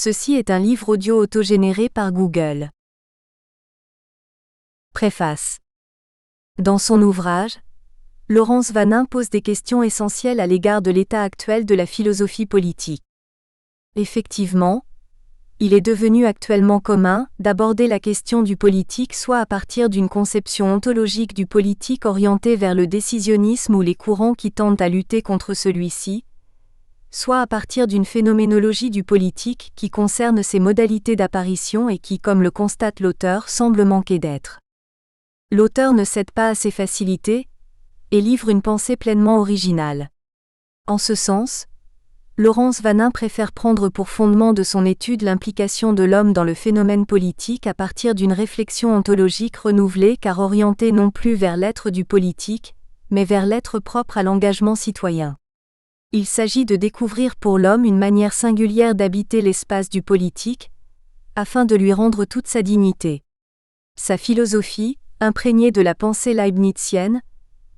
Ceci est un livre audio autogénéré par Google. Préface. Dans son ouvrage, Laurence Vanin pose des questions essentielles à l'égard de l'état actuel de la philosophie politique. Effectivement, il est devenu actuellement commun d'aborder la question du politique soit à partir d'une conception ontologique du politique orientée vers le décisionnisme ou les courants qui tendent à lutter contre celui-ci, soit à partir d'une phénoménologie du politique qui concerne ses modalités d'apparition et qui, comme le constate l'auteur, semble manquer d'être. L'auteur ne cède pas à ces facilités et livre une pensée pleinement originale. En ce sens, Laurence Vanin préfère prendre pour fondement de son étude l'implication de l'homme dans le phénomène politique à partir d'une réflexion ontologique renouvelée car orientée non plus vers l'être du politique, mais vers l'être propre à l'engagement citoyen. Il s'agit de découvrir pour l'homme une manière singulière d'habiter l'espace du politique, afin de lui rendre toute sa dignité. Sa philosophie, imprégnée de la pensée leibnizienne,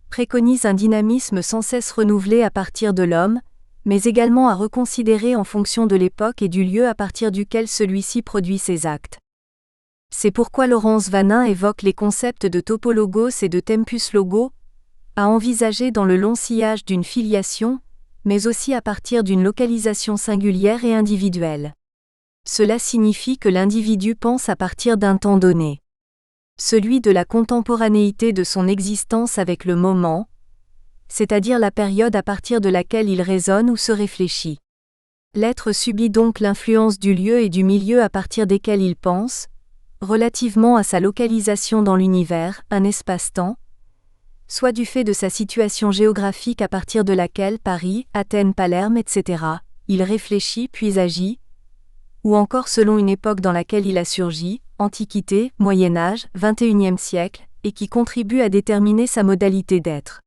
préconise un dynamisme sans cesse renouvelé à partir de l'homme, mais également à reconsidérer en fonction de l'époque et du lieu à partir duquel celui-ci produit ses actes. C'est pourquoi Laurence Vanin évoque les concepts de topologos et de tempus logo, à envisager dans le long sillage d'une filiation, mais aussi à partir d'une localisation singulière et individuelle. Cela signifie que l'individu pense à partir d'un temps donné. Celui de la contemporanéité de son existence avec le moment, c'est-à-dire la période à partir de laquelle il raisonne ou se réfléchit. L'être subit donc l'influence du lieu et du milieu à partir desquels il pense, relativement à sa localisation dans l'univers, un espace-temps, soit du fait de sa situation géographique à partir de laquelle Paris, Athènes, Palerme, etc., il réfléchit puis agit, ou encore selon une époque dans laquelle il a surgi, Antiquité, Moyen-Âge, XXIe siècle, et qui contribue à déterminer sa modalité d'être.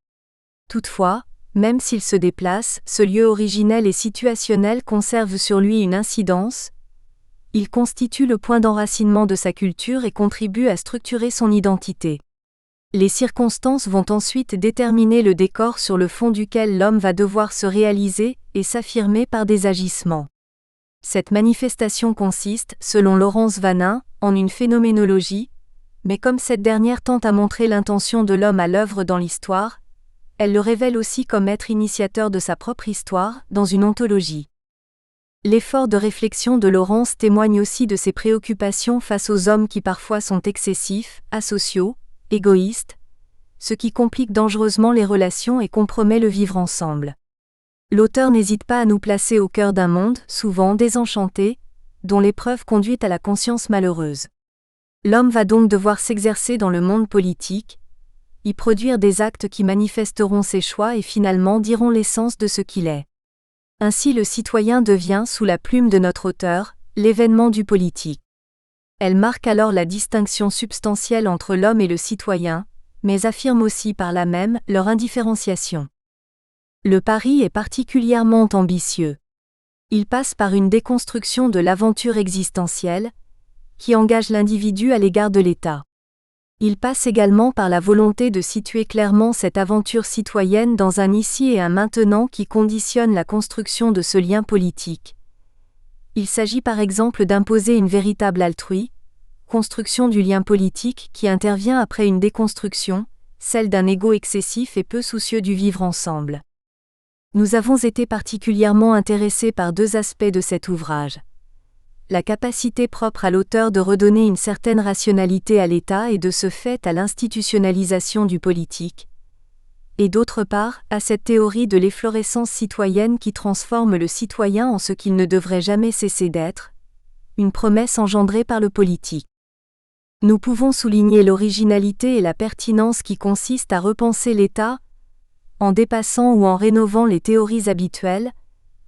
Toutefois, même s'il se déplace, ce lieu originel et situationnel conserve sur lui une incidence, il constitue le point d'enracinement de sa culture et contribue à structurer son identité. Les circonstances vont ensuite déterminer le décor sur le fond duquel l'homme va devoir se réaliser et s'affirmer par des agissements. Cette manifestation consiste, selon Laurence Vanin, en une phénoménologie, mais comme cette dernière tente à montrer l'intention de l'homme à l'œuvre dans l'histoire, elle le révèle aussi comme être initiateur de sa propre histoire, dans une ontologie. L'effort de réflexion de Laurence témoigne aussi de ses préoccupations face aux hommes qui parfois sont excessifs, asociaux, égoïstes, ce qui complique dangereusement les relations et compromet le vivre ensemble. L'auteur n'hésite pas à nous placer au cœur d'un monde, souvent désenchanté, dont l'épreuve conduit à la conscience malheureuse. L'homme va donc devoir s'exercer dans le monde politique, y produire des actes qui manifesteront ses choix et finalement diront l'essence de ce qu'il est. Ainsi le citoyen devient, sous la plume de notre auteur, l'événement du politique. Elle marque alors la distinction substantielle entre l'homme et le citoyen, mais affirme aussi par là même leur indifférenciation. Le pari est particulièrement ambitieux. Il passe par une déconstruction de l'aventure existentielle, qui engage l'individu à l'égard de l'État. Il passe également par la volonté de situer clairement cette aventure citoyenne dans un ici et un maintenant qui conditionne la construction de ce lien politique. Il s'agit par exemple d'imposer une véritable altrui, construction du lien politique qui intervient après une déconstruction, celle d'un ego excessif et peu soucieux du vivre ensemble. Nous avons été particulièrement intéressés par deux aspects de cet ouvrage. La capacité propre à l'auteur de redonner une certaine rationalité à l'État et de ce fait à l'institutionnalisation du politique, et d'autre part, à cette théorie de l'efflorescence citoyenne qui transforme le citoyen en ce qu'il ne devrait jamais cesser d'être, une promesse engendrée par le politique. Nous pouvons souligner l'originalité et la pertinence qui consiste à repenser l'État, en dépassant ou en rénovant les théories habituelles,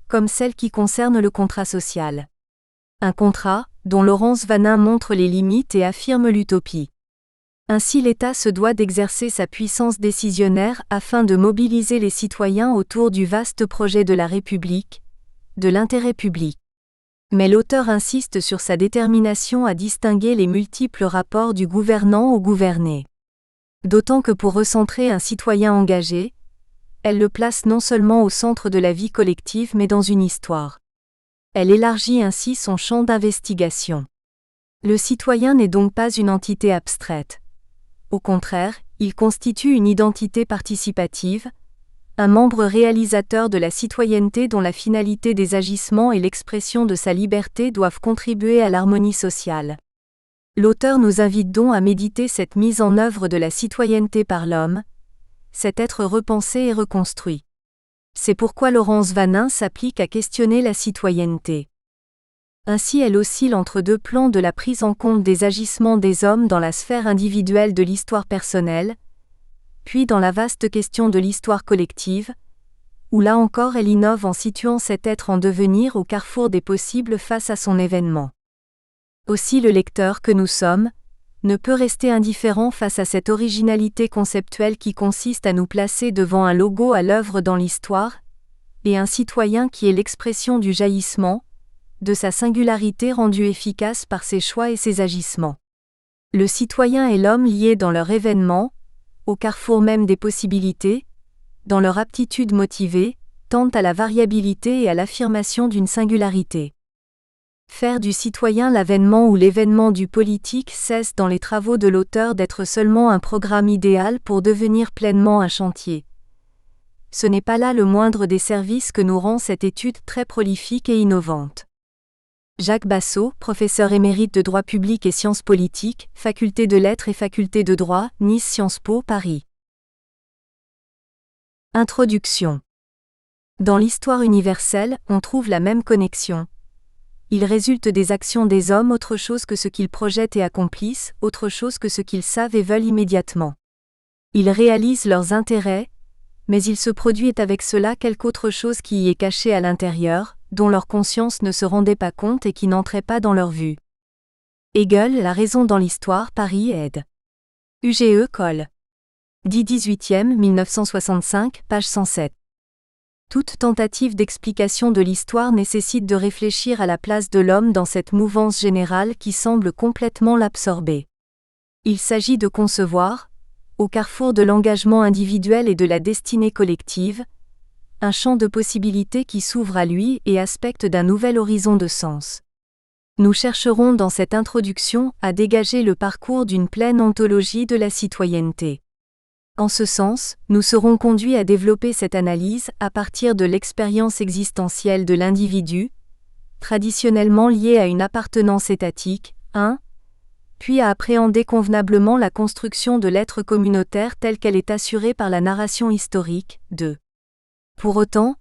comme celles qui concernent le contrat social. Un contrat, dont Laurence Vanin montre les limites et affirme l'utopie. Ainsi l'État se doit d'exercer sa puissance décisionnaire afin de mobiliser les citoyens autour du vaste projet de la République, de l'intérêt public. Mais l'auteur insiste sur sa détermination à distinguer les multiples rapports du gouvernant au gouverné. D'autant que pour recentrer un citoyen engagé, elle le place non seulement au centre de la vie collective mais dans une histoire. Elle élargit ainsi son champ d'investigation. Le citoyen n'est donc pas une entité abstraite. Au contraire, il constitue une identité participative, un membre réalisateur de la citoyenneté dont la finalité des agissements et l'expression de sa liberté doivent contribuer à l'harmonie sociale. L'auteur nous invite donc à méditer cette mise en œuvre de la citoyenneté par l'homme, cet être repensé et reconstruit. C'est pourquoi Laurence Vanin s'applique à questionner la citoyenneté. Ainsi elle oscille entre deux plans de la prise en compte des agissements des hommes dans la sphère individuelle de l'histoire personnelle, puis dans la vaste question de l'histoire collective, où là encore elle innove en situant cet être en devenir au carrefour des possibles face à son événement. Aussi le lecteur que nous sommes ne peut rester indifférent face à cette originalité conceptuelle qui consiste à nous placer devant un logo à l'œuvre dans l'histoire, et un citoyen qui est l'expression du jaillissement, de sa singularité rendue efficace par ses choix et ses agissements. Le citoyen et l'homme liés dans leur événement, au carrefour même des possibilités, dans leur aptitude motivée, tendent à la variabilité et à l'affirmation d'une singularité. Faire du citoyen l'avènement ou l'événement du politique cesse dans les travaux de l'auteur d'être seulement un programme idéal pour devenir pleinement un chantier. Ce n'est pas là le moindre des services que nous rend cette étude très prolifique et innovante. Jacques Bassot, professeur émérite de droit public et sciences politiques, faculté de lettres et faculté de droit, Nice Sciences Po, Paris. Introduction. Dans l'histoire universelle, on trouve la même connexion. Il résulte des actions des hommes autre chose que ce qu'ils projettent et accomplissent, autre chose que ce qu'ils savent et veulent immédiatement. Ils réalisent leurs intérêts, mais il se produit avec cela quelque autre chose qui y est cachée à l'intérieur, dont leur conscience ne se rendait pas compte et qui n'entrait pas dans leur vue. Hegel, La raison dans l'histoire, Paris, ed. UGE, Col. 18e, 1965, page 107. Toute tentative d'explication de l'histoire nécessite de réfléchir à la place de l'homme dans cette mouvance générale qui semble complètement l'absorber. Il s'agit de concevoir, au carrefour de l'engagement individuel et de la destinée collective, un champ de possibilités qui s'ouvre à lui et aspecte d'un nouvel horizon de sens. Nous chercherons dans cette introduction à dégager le parcours d'une pleine ontologie de la citoyenneté. En ce sens, nous serons conduits à développer cette analyse à partir de l'expérience existentielle de l'individu, traditionnellement liée à une appartenance étatique, 1, puis à appréhender convenablement la construction de l'être communautaire telle qu'elle est assurée par la narration historique, 2. Pour autant,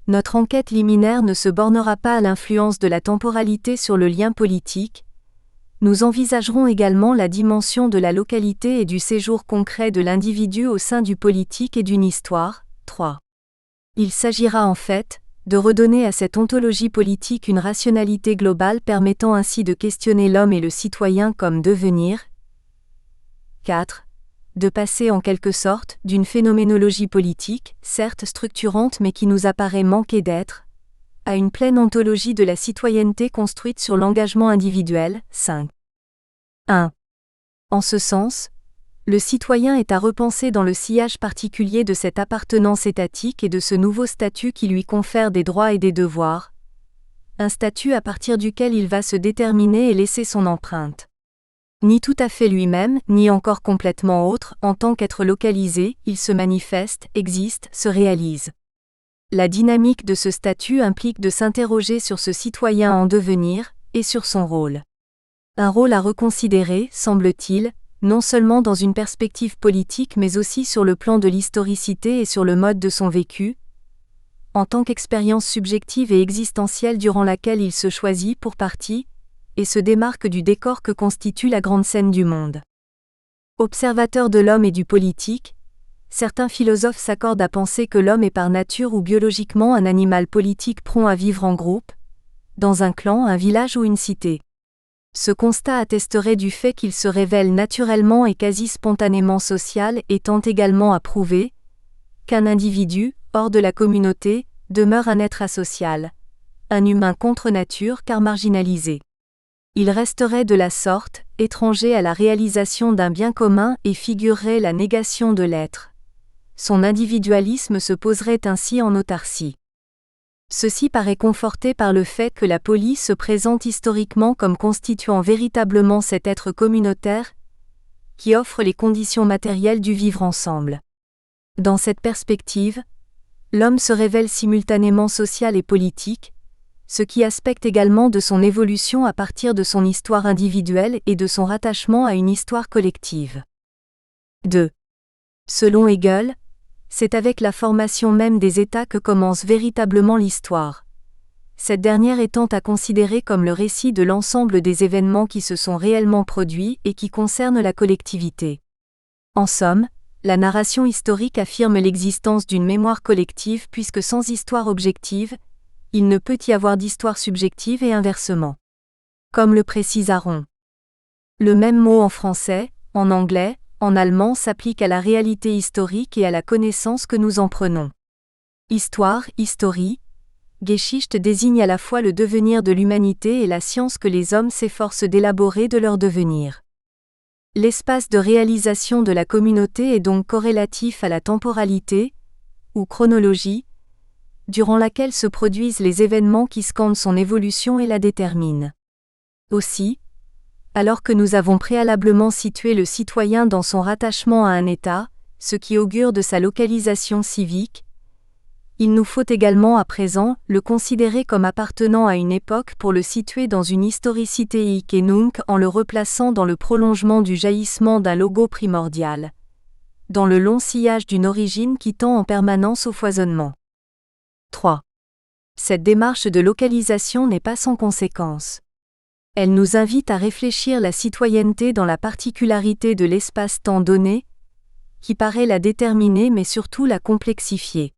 notre enquête liminaire ne se bornera pas à l'influence de la temporalité sur le lien politique. Nous envisagerons également la dimension de la localité et du séjour concret de l'individu au sein du politique et d'une histoire. 3. Il s'agira en fait de redonner à cette ontologie politique une rationalité globale permettant ainsi de questionner l'homme et le citoyen comme devenir. 4. De passer en quelque sorte d'une phénoménologie politique, certes structurante mais qui nous apparaît manquer d'être, à une pleine ontologie de la citoyenneté construite sur l'engagement individuel. 5. 1. En ce sens, le citoyen est à repenser dans le sillage particulier de cette appartenance étatique et de ce nouveau statut qui lui confère des droits et des devoirs, un statut à partir duquel il va se déterminer et laisser son empreinte. Ni tout à fait lui-même, ni encore complètement autre, en tant qu'être localisé, il se manifeste, existe, se réalise. La dynamique de ce statut implique de s'interroger sur ce citoyen en devenir, et sur son rôle. Un rôle à reconsidérer, semble-t-il, non seulement dans une perspective politique mais aussi sur le plan de l'historicité et sur le mode de son vécu, en tant qu'expérience subjective et existentielle durant laquelle il se choisit pour partie, et se démarque du décor que constitue la grande scène du monde. Observateur de l'homme et du politique, certains philosophes s'accordent à penser que l'homme est par nature ou biologiquement un animal politique prompt à vivre en groupe, dans un clan, un village ou une cité. Ce constat attesterait du fait qu'il se révèle naturellement et quasi spontanément social et tend également à prouver qu'un individu, hors de la communauté, demeure un être asocial, un humain contre nature car marginalisé. Il resterait de la sorte, étranger à la réalisation d'un bien commun et figurerait la négation de l'être. Son individualisme se poserait ainsi en autarcie. Ceci paraît conforté par le fait que la police se présente historiquement comme constituant véritablement cet être communautaire qui offre les conditions matérielles du vivre ensemble. Dans cette perspective, l'homme se révèle simultanément social et politique, ce qui aspecte également de son évolution à partir de son histoire individuelle et de son rattachement à une histoire collective. 2. Selon Hegel, c'est avec la formation même des États que commence véritablement l'histoire, cette dernière étant à considérer comme le récit de l'ensemble des événements qui se sont réellement produits et qui concernent la collectivité. En somme, la narration historique affirme l'existence d'une mémoire collective puisque sans histoire objective, il ne peut y avoir d'histoire subjective et inversement. Comme le précise Aron. Le même mot en français, en anglais, en allemand s'applique à la réalité historique et à la connaissance que nous en prenons. Histoire, History, Geschichte désigne à la fois le devenir de l'humanité et la science que les hommes s'efforcent d'élaborer de leur devenir. L'espace de réalisation de la communauté est donc corrélatif à la temporalité, ou chronologie, durant laquelle se produisent les événements qui scandent son évolution et la déterminent. Aussi, alors que nous avons préalablement situé le citoyen dans son rattachement à un État, ce qui augure de sa localisation civique, il nous faut également à présent le considérer comme appartenant à une époque pour le situer dans une historicité hic et nunc en le replaçant dans le prolongement du jaillissement d'un logo primordial, dans le long sillage d'une origine qui tend en permanence au foisonnement. 3. Cette démarche de localisation n'est pas sans conséquence. Elle nous invite à réfléchir la citoyenneté dans la particularité de l'espace-temps donné, qui paraît la déterminer mais surtout la complexifier.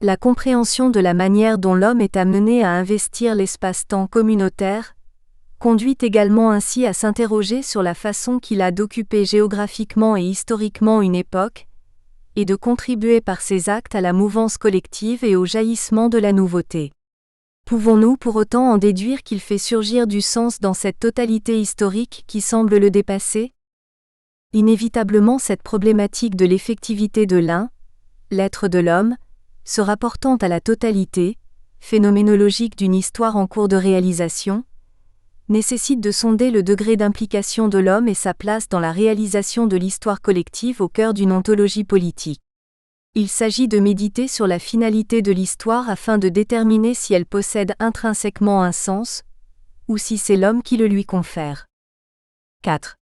La compréhension de la manière dont l'homme est amené à investir l'espace-temps communautaire conduit également ainsi à s'interroger sur la façon qu'il a d'occuper géographiquement et historiquement une époque, et de contribuer par ses actes à la mouvance collective et au jaillissement de la nouveauté. Pouvons-nous pour autant en déduire qu'il fait surgir du sens dans cette totalité historique qui semble le dépasser ? Inévitablement cette problématique de l'effectivité de l'un, l'être de l'homme, se rapportant à la totalité, phénoménologique d'une histoire en cours de réalisation, nécessite de sonder le degré d'implication de l'homme et sa place dans la réalisation de l'histoire collective au cœur d'une ontologie politique. Il s'agit de méditer sur la finalité de l'histoire afin de déterminer si elle possède intrinsèquement un sens, ou si c'est l'homme qui le lui confère. 4.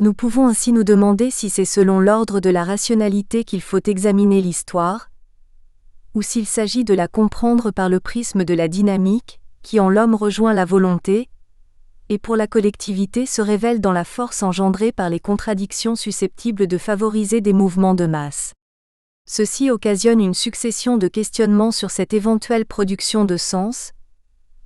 Nous pouvons ainsi nous demander si c'est selon l'ordre de la rationalité qu'il faut examiner l'histoire, ou s'il s'agit de la comprendre par le prisme de la dynamique, qui en l'homme rejoint la volonté, et pour la collectivité se révèle dans la force engendrée par les contradictions susceptibles de favoriser des mouvements de masse. Ceci occasionne une succession de questionnements sur cette éventuelle production de sens,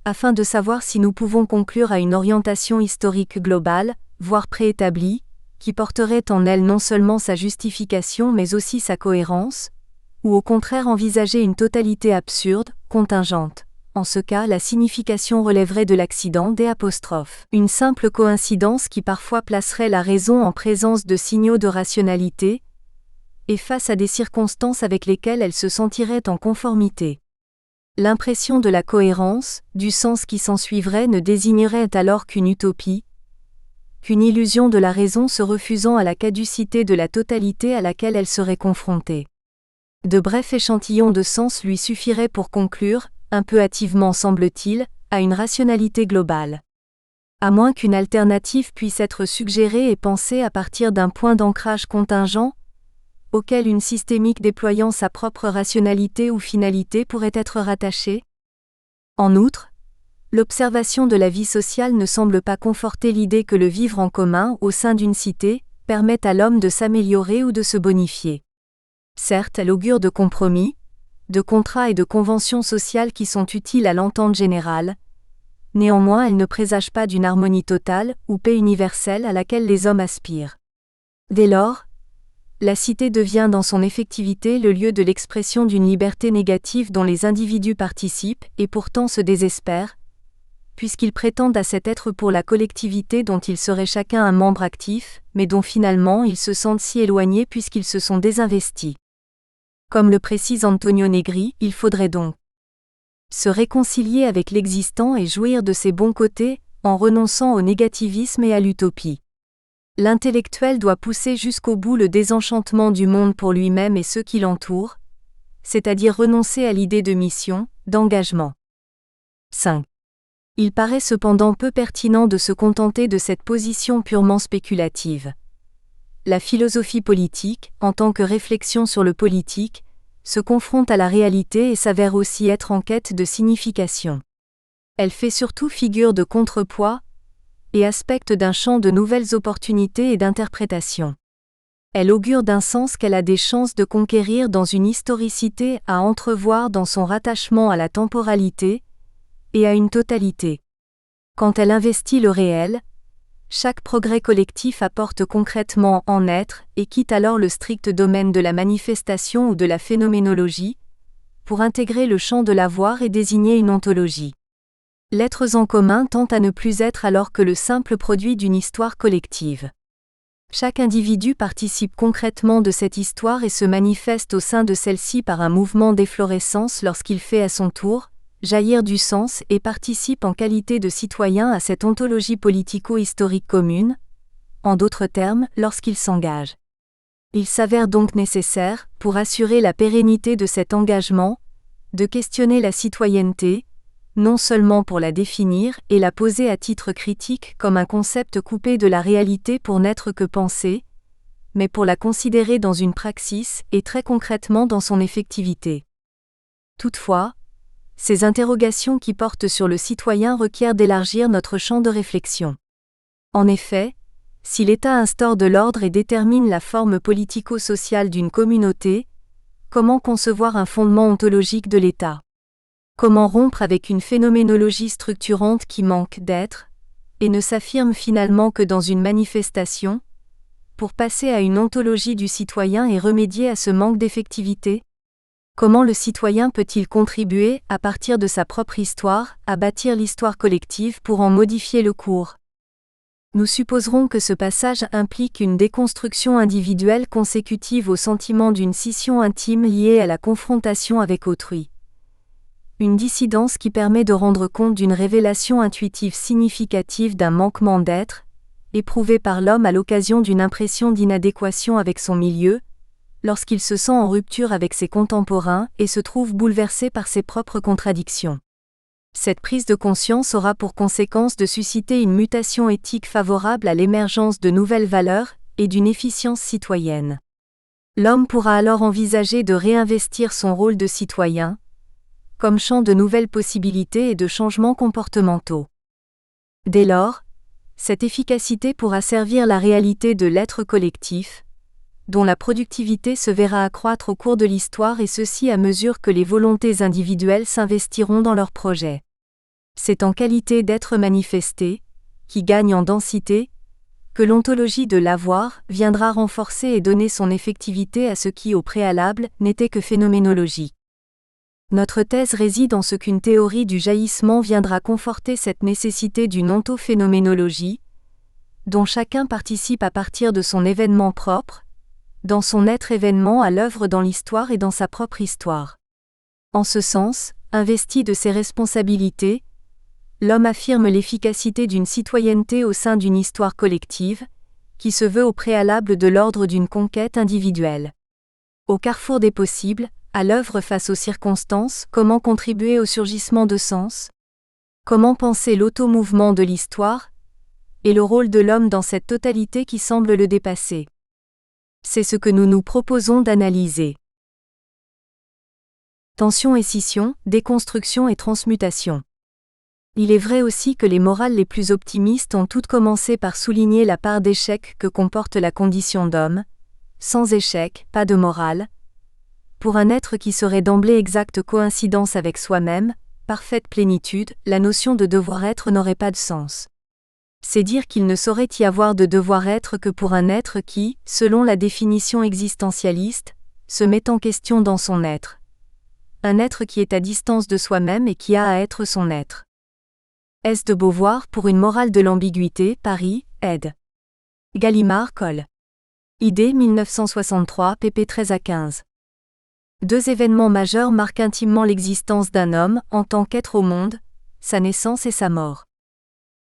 afin de savoir si nous pouvons conclure à une orientation historique globale, voire préétablie, qui porterait en elle non seulement sa justification mais aussi sa cohérence, ou au contraire envisager une totalité absurde, contingente. En ce cas, la signification relèverait de l'accident des apostrophes. Une simple coïncidence qui parfois placerait la raison en présence de signaux de rationalité, et face à des circonstances avec lesquelles elle se sentirait en conformité. L'impression de la cohérence, du sens qui s'ensuivrait ne désignerait alors qu'une utopie, qu'une illusion de la raison se refusant à la caducité de la totalité à laquelle elle serait confrontée. De brefs échantillons de sens lui suffiraient pour conclure, un peu hâtivement semble-t-il, à une rationalité globale. À moins qu'une alternative puisse être suggérée et pensée à partir d'un point d'ancrage contingent, auquel une systémique déployant sa propre rationalité ou finalité pourrait être rattachée. En outre, l'observation de la vie sociale ne semble pas conforter l'idée que le vivre en commun au sein d'une cité permette à l'homme de s'améliorer ou de se bonifier. Certes, elle augure de compromis, de contrats et de conventions sociales qui sont utiles à l'entente générale, néanmoins elle ne présage pas d'une harmonie totale ou paix universelle à laquelle les hommes aspirent. Dès lors, la cité devient dans son effectivité le lieu de l'expression d'une liberté négative dont les individus participent et pourtant se désespèrent, puisqu'ils prétendent à cet être pour la collectivité dont ils seraient chacun un membre actif, mais dont finalement ils se sentent si éloignés puisqu'ils se sont désinvestis. Comme le précise Antonio Negri, il faudrait donc Se réconcilier avec l'existant et jouir de ses bons côtés, en renonçant au négativisme et à l'utopie. L'intellectuel doit pousser jusqu'au bout le désenchantement du monde pour lui-même et ceux qui l'entourent, c'est-à-dire renoncer à l'idée de mission, d'engagement. 5. Il paraît cependant peu pertinent de se contenter de cette position purement spéculative. La philosophie politique, en tant que réflexion sur le politique, se confronte à la réalité et s'avère aussi être en quête de signification. Elle fait surtout figure de contrepoids et aspecte d'un champ de nouvelles opportunités et d'interprétation. Elle augure d'un sens qu'elle a des chances de conquérir dans une historicité à entrevoir dans son rattachement à la temporalité et à une totalité. Quand elle investit le réel, chaque progrès collectif apporte concrètement en être et quitte alors le strict domaine de la manifestation ou de la phénoménologie, pour intégrer le champ de l'avoir et désigner une ontologie. L'être en commun tend à ne plus être alors que le simple produit d'une histoire collective. Chaque individu participe concrètement de cette histoire et se manifeste au sein de celle-ci par un mouvement d'efflorescence lorsqu'il fait à son tour jaillir du sens et participe en qualité de citoyen à cette ontologie politico-historique commune, en d'autres termes, lorsqu'il s'engage. Il s'avère donc nécessaire, pour assurer la pérennité de cet engagement, de questionner la citoyenneté, non seulement pour la définir et la poser à titre critique comme un concept coupé de la réalité pour n'être que pensée, mais pour la considérer dans une praxis et très concrètement dans son effectivité. Toutefois, ces interrogations qui portent sur le citoyen requièrent d'élargir notre champ de réflexion. En effet, si l'État instaure de l'ordre et détermine la forme politico-sociale d'une communauté, comment concevoir un fondement ontologique de l'État ? Comment rompre avec une phénoménologie structurante qui manque d'être, et ne s'affirme finalement que dans une manifestation, pour passer à une ontologie du citoyen et remédier à ce manque d'effectivité ? Comment le citoyen peut-il contribuer, à partir de sa propre histoire, à bâtir l'histoire collective pour en modifier le cours ? Nous supposerons que ce passage implique une déconstruction individuelle consécutive au sentiment d'une scission intime liée à la confrontation avec autrui. Une dissidence qui permet de rendre compte d'une révélation intuitive significative d'un manquement d'être, éprouvé par l'homme à l'occasion d'une impression d'inadéquation avec son milieu, lorsqu'il se sent en rupture avec ses contemporains et se trouve bouleversé par ses propres contradictions. Cette prise de conscience aura pour conséquence de susciter une mutation éthique favorable à l'émergence de nouvelles valeurs et d'une efficience citoyenne. L'homme pourra alors envisager de réinvestir son rôle de citoyen, comme champ de nouvelles possibilités et de changements comportementaux. Dès lors, cette efficacité pourra servir la réalité de l'être collectif, dont la productivité se verra accroître au cours de l'histoire et ceci à mesure que les volontés individuelles s'investiront dans leurs projets. C'est en qualité d'être manifesté, qui gagne en densité, que l'ontologie de l'avoir viendra renforcer et donner son effectivité à ce qui au préalable n'était que phénoménologie. Notre thèse réside en ce qu'une théorie du jaillissement viendra conforter cette nécessité d'une ontophénoménologie, dont chacun participe à partir de son événement propre, dans son être événement à l'œuvre dans l'histoire et dans sa propre histoire. En ce sens, investi de ses responsabilités, l'homme affirme l'efficacité d'une citoyenneté au sein d'une histoire collective, qui se veut au préalable de l'ordre d'une conquête individuelle. Au carrefour des possibles, à l'œuvre face aux circonstances, comment contribuer au surgissement de sens ? Comment penser l'automouvement de l'histoire et le rôle de l'homme dans cette totalité qui semble le dépasser ? C'est ce que nous nous proposons d'analyser. Tension et scission, déconstruction et transmutation. Il est vrai aussi que les morales les plus optimistes ont toutes commencé par souligner la part d'échec que comporte la condition d'homme. Sans échec, pas de morale. Pour un être qui serait d'emblée exacte coïncidence avec soi-même, parfaite plénitude, la notion de devoir-être n'aurait pas de sens. C'est dire qu'il ne saurait y avoir de devoir-être que pour un être qui, selon la définition existentialiste, se met en question dans son être. Un être qui est à distance de soi-même et qui a à être son être. S. de Beauvoir pour une morale de l'ambiguïté, Paris, ed. Gallimard, Col. Idée 1963, pp 13 à 15. Deux événements majeurs marquent intimement l'existence d'un homme en tant qu'être au monde, sa naissance et sa mort.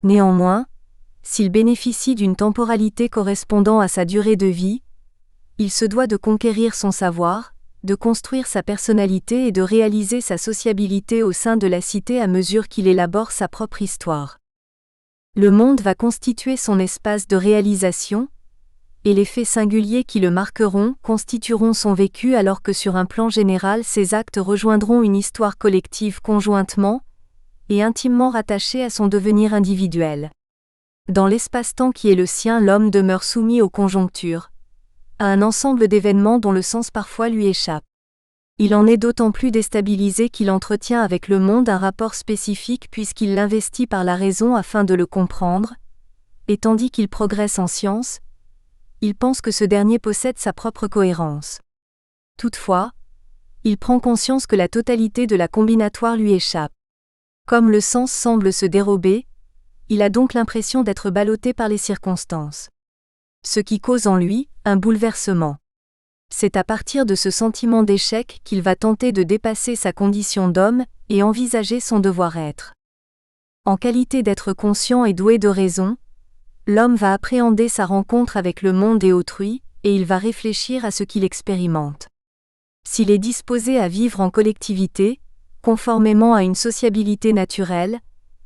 Néanmoins, s'il bénéficie d'une temporalité correspondant à sa durée de vie, il se doit de conquérir son savoir, de construire sa personnalité et de réaliser sa sociabilité au sein de la cité à mesure qu'il élabore sa propre histoire. Le monde va constituer son espace de réalisation, et les faits singuliers qui le marqueront constitueront son vécu alors que sur un plan général ses actes rejoindront une histoire collective conjointement, et intimement rattachée à son devenir individuel. Dans l'espace-temps qui est le sien, l'homme demeure soumis aux conjonctures, à un ensemble d'événements dont le sens parfois lui échappe. Il en est d'autant plus déstabilisé qu'il entretient avec le monde un rapport spécifique puisqu'il l'investit par la raison afin de le comprendre, et tandis qu'il progresse en science, il pense que ce dernier possède sa propre cohérence. Toutefois, il prend conscience que la totalité de la combinatoire lui échappe. Comme le sens semble se dérober, il a donc l'impression d'être ballotté par les circonstances. Ce qui cause en lui un bouleversement. C'est à partir de ce sentiment d'échec qu'il va tenter de dépasser sa condition d'homme et envisager son devoir-être. En qualité d'être conscient et doué de raison, l'homme va appréhender sa rencontre avec le monde et autrui, et il va réfléchir à ce qu'il expérimente. S'il est disposé à vivre en collectivité, conformément à une sociabilité naturelle,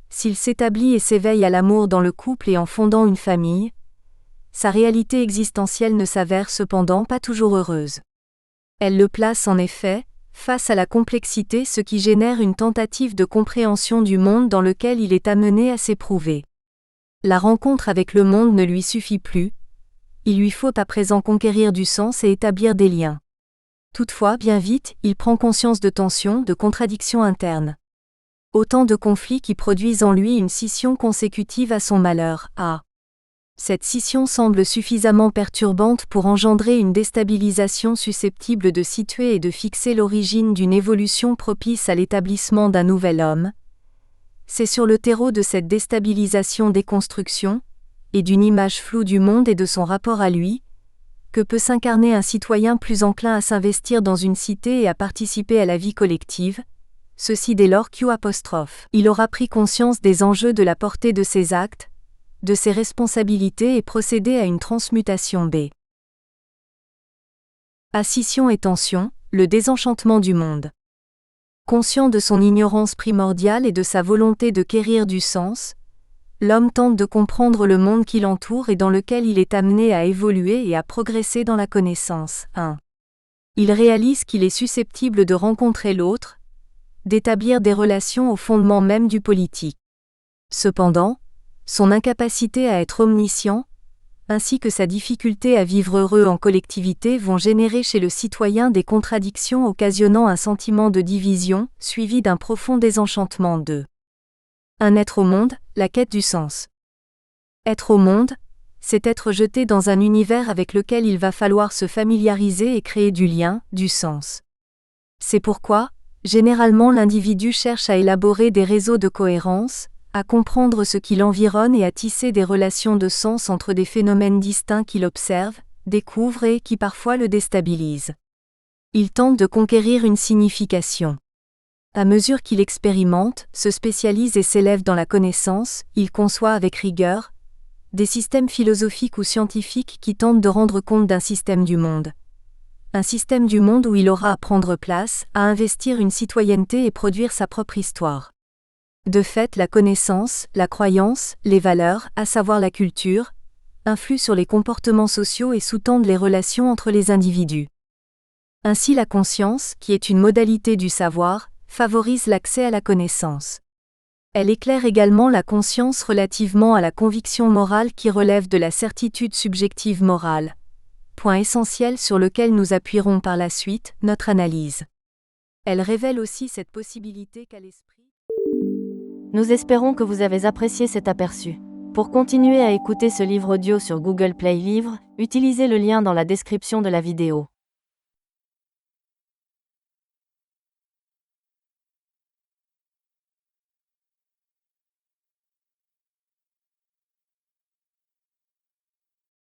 s'il s'établit et s'éveille à l'amour dans le couple et en fondant une famille, sa réalité existentielle ne s'avère cependant pas toujours heureuse. Elle le place en effet face à la complexité, ce qui génère une tentative de compréhension du monde dans lequel il est amené à s'éprouver. La rencontre avec le monde ne lui suffit plus, il lui faut à présent conquérir du sens et établir des liens. Toutefois, bien vite, il prend conscience de tensions, de contradictions internes. Autant de conflits qui produisent en lui une scission consécutive à son malheur. Cette scission semble suffisamment perturbante pour engendrer une déstabilisation susceptible de situer et de fixer l'origine d'une évolution propice à l'établissement d'un nouvel homme. C'est sur le terreau de cette déstabilisation des constructions, et d'une image floue du monde et de son rapport à lui, que peut s'incarner un citoyen plus enclin à s'investir dans une cité et à participer à la vie collective, ceci dès lors qu'il aura pris conscience des enjeux de la portée de ses actes, de ses responsabilités et procéder à une transmutation. Scission et tension, le désenchantement du monde. Conscient de son ignorance primordiale et de sa volonté de quérir du sens, l'homme tente de comprendre le monde qui l'entoure et dans lequel il est amené à évoluer et à progresser dans la connaissance. Il réalise qu'il est susceptible de rencontrer l'autre, d'établir des relations au fondement même du politique. Cependant, son incapacité à être omniscient, ainsi que sa difficulté à vivre heureux en collectivité vont générer chez le citoyen des contradictions occasionnant un sentiment de division, suivi d'un profond désenchantement de un être au monde, la quête du sens. Être au monde, c'est être jeté dans un univers avec lequel il va falloir se familiariser et créer du lien, du sens. C'est pourquoi, généralement l'individu cherche à élaborer des réseaux de cohérence, à comprendre ce qui l'environne et à tisser des relations de sens entre des phénomènes distincts qu'il observe, découvre et qui parfois le déstabilisent. Il tente de conquérir une signification. À mesure qu'il expérimente, se spécialise et s'élève dans la connaissance, il conçoit avec rigueur des systèmes philosophiques ou scientifiques qui tentent de rendre compte d'un système du monde. Un système du monde où il aura à prendre place, à investir une citoyenneté et produire sa propre histoire. De fait, la connaissance, la croyance, les valeurs, à savoir la culture, influent sur les comportements sociaux et sous-tendent les relations entre les individus. Ainsi la conscience, qui est une modalité du savoir, favorise l'accès à la connaissance. Elle éclaire également la conscience relativement à la conviction morale qui relève de la certitude subjective morale, point essentiel sur lequel nous appuierons par la suite notre analyse. Elle révèle aussi cette possibilité qu'à l'esprit. Nous espérons que vous avez apprécié cet aperçu. Pour continuer à écouter ce livre audio sur Google Play Livres, utilisez le lien dans la description de la vidéo.